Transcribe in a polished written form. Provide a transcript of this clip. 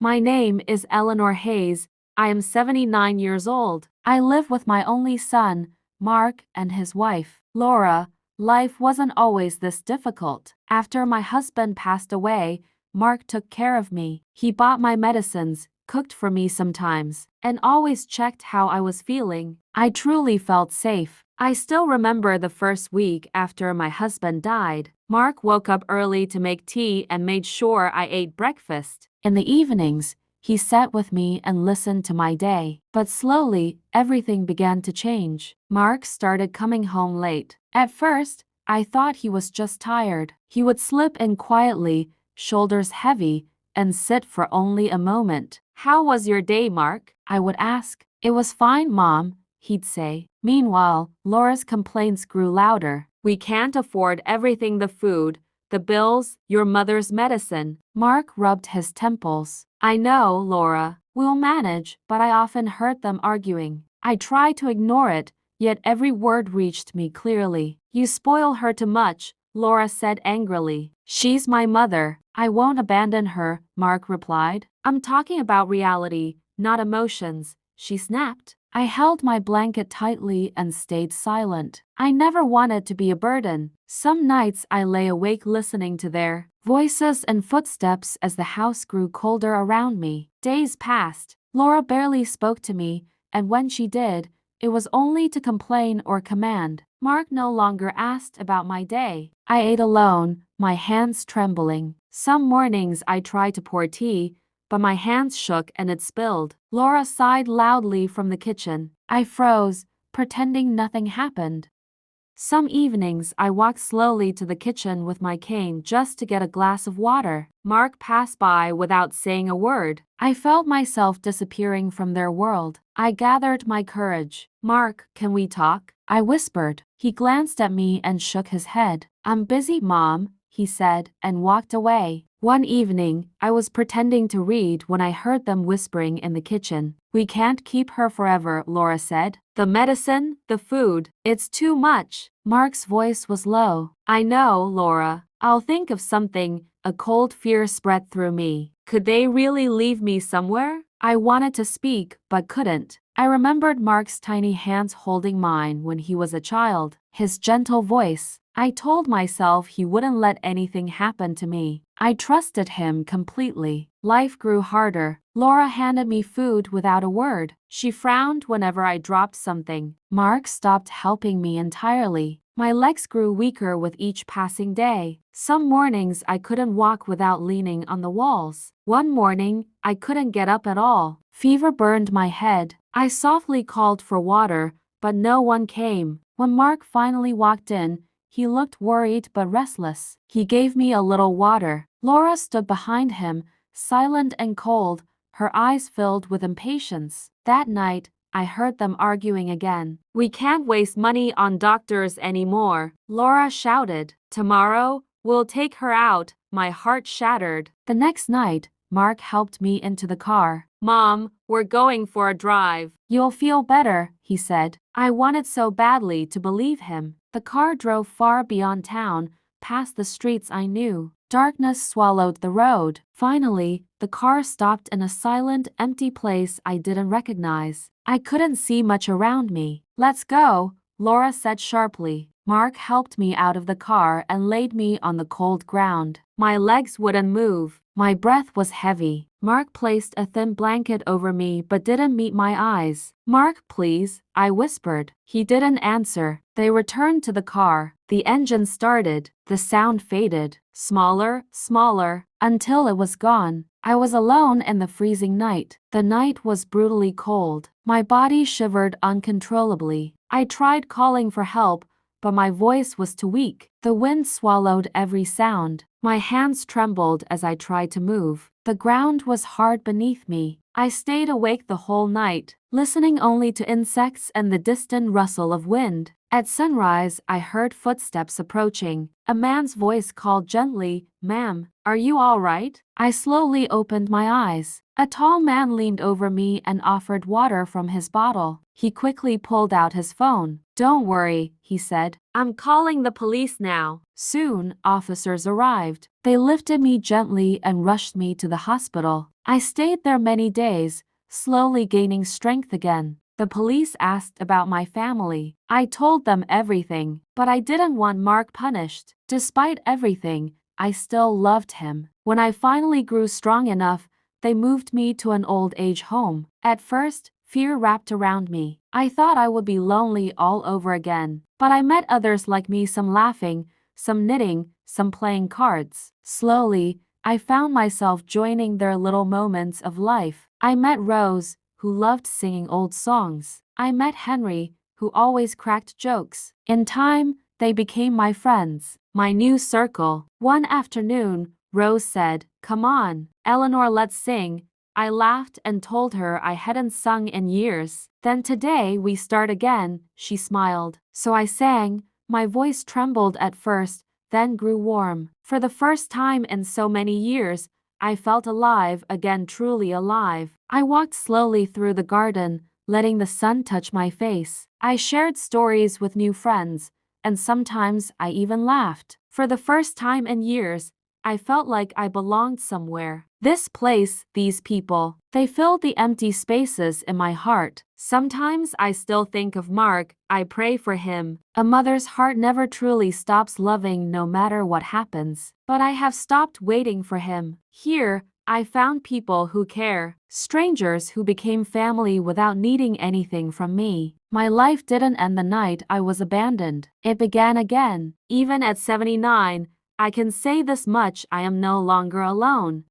My name is Eleanor Hayes. I am 79 years old. I live with my only son, Mark, and his wife, Laura. Life wasn't always this difficult. After my husband passed away, Mark took care of me. He bought my medicines, cooked for me sometimes, and always checked how I was feeling. I truly felt safe. I still remember the first week after my husband died. Mark woke up early to make tea and made sure I ate breakfast. In the evenings, he sat with me and listened to my day. But slowly, everything began to change. Mark started coming home late. At first, I thought he was just tired. He would slip in quietly, shoulders heavy, and sit for only a moment. "How was your day, Mark?" I would ask. "It was fine, Mom," he'd say. Meanwhile, Laura's complaints grew louder. "We can't afford everything, the food, the bills, your mother's medicine." Mark rubbed his temples. "I know, Laura. We'll manage," but I often heard them arguing. I tried to ignore it, yet every word reached me clearly. "You spoil her too much," Laura said angrily. "She's my mother. I won't abandon her," Mark replied. "I'm talking about reality, not emotions," she snapped. I held my blanket tightly and stayed silent. I never wanted to be a burden. Some nights I lay awake listening to their voices and footsteps as the house grew colder around me. Days passed. Laura barely spoke to me, and when she did, it was only to complain or command. Mark no longer asked about my day. I ate alone, my hands trembling. Some mornings I tried to pour tea, but my hands shook and it spilled. Laura sighed loudly from the kitchen. I froze, pretending nothing happened. Some evenings I walked slowly to the kitchen with my cane just to get a glass of water. Mark passed by without saying a word. I felt myself disappearing from their world. I gathered my courage. "Mark, can we talk?" I whispered. He glanced at me and shook his head. "I'm busy, Mom," he said, and walked away. One evening, I was pretending to read when I heard them whispering in the kitchen. "We can't keep her forever," Laura said. "The medicine, the food, it's too much." Mark's voice was low. "I know, Laura. I'll think of something." A cold fear spread through me. Could they really leave me somewhere? I wanted to speak, but couldn't. I remembered Mark's tiny hands holding mine when he was a child, his gentle voice. I told myself he wouldn't let anything happen to me. I trusted him completely. Life grew harder. Laura handed me food without a word. She frowned whenever I dropped something. Mark stopped helping me entirely. My legs grew weaker with each passing day. Some mornings I couldn't walk without leaning on the walls. One morning, I couldn't get up at all. Fever burned my head. I softly called for water, but no one came. When Mark finally walked in, he looked worried but restless. He gave me a little water. Laura stood behind him, silent and cold, her eyes filled with impatience. That night, I heard them arguing again. "We can't waste money on doctors anymore," Laura shouted. "Tomorrow, we'll take her out." My heart shattered. The next night, Mark helped me into the car. "Mom, we're going for a drive." "You'll feel better," he said. I wanted so badly to believe him. The car drove far beyond town, past the streets I knew. Darkness swallowed the road. Finally, the car stopped in a silent, empty place I didn't recognize. I couldn't see much around me. "Let's go," Laura said sharply. Mark helped me out of the car and laid me on the cold ground. My legs wouldn't move. My breath was heavy. Mark placed a thin blanket over me but didn't meet my eyes. "Mark, please," I whispered. He didn't answer. They returned to the car. The engine started. The sound faded. Smaller, smaller, until it was gone. I was alone in the freezing night. The night was brutally cold. My body shivered uncontrollably. I tried calling for help, but my voice was too weak. The wind swallowed every sound. My hands trembled as I tried to move. The ground was hard beneath me. I stayed awake the whole night, listening only to insects and the distant rustle of wind. At sunrise, I heard footsteps approaching. A man's voice called gently, "Ma'am, Are you all right? I slowly opened my eyes. A tall man leaned over me and offered water from his bottle. He quickly pulled out his phone. Don't worry, he said. I'm calling the police now. Soon, officers arrived. They lifted me gently and rushed me to the hospital. I stayed there many days, slowly gaining strength again. The police asked about my family. I told them everything, but I didn't want Mark punished. Despite everything, I still loved him. When I finally grew strong enough, they moved me to an old age home. At first, fear wrapped around me. I thought I would be lonely all over again. But I met others like me, some laughing, some knitting, some playing cards. Slowly, I found myself joining their little moments of life. I met Rose, who loved singing old songs. I met Henry, who always cracked jokes. In time, they became my friends, my new circle. One afternoon, Rose said, "Come on, Eleanor, let's sing." I laughed and told her I hadn't sung in years. Then today we start again, she smiled. So I sang. My voice trembled at first, then grew warm. For the first time in so many years, I felt alive again, truly alive. I walked slowly through the garden, letting the sun touch my face. I shared stories with new friends, and sometimes I even laughed. For the first time in years, I felt like I belonged somewhere. This place, these people, they filled the empty spaces in my heart. Sometimes I still think of Mark. I pray for him. A mother's heart never truly stops loving no matter what happens. But I have stopped waiting for him. Here, I found people who care, strangers who became family without needing anything from me. My life didn't end the night I was abandoned. It began again. Even at 79, I can say this much: I am no longer alone.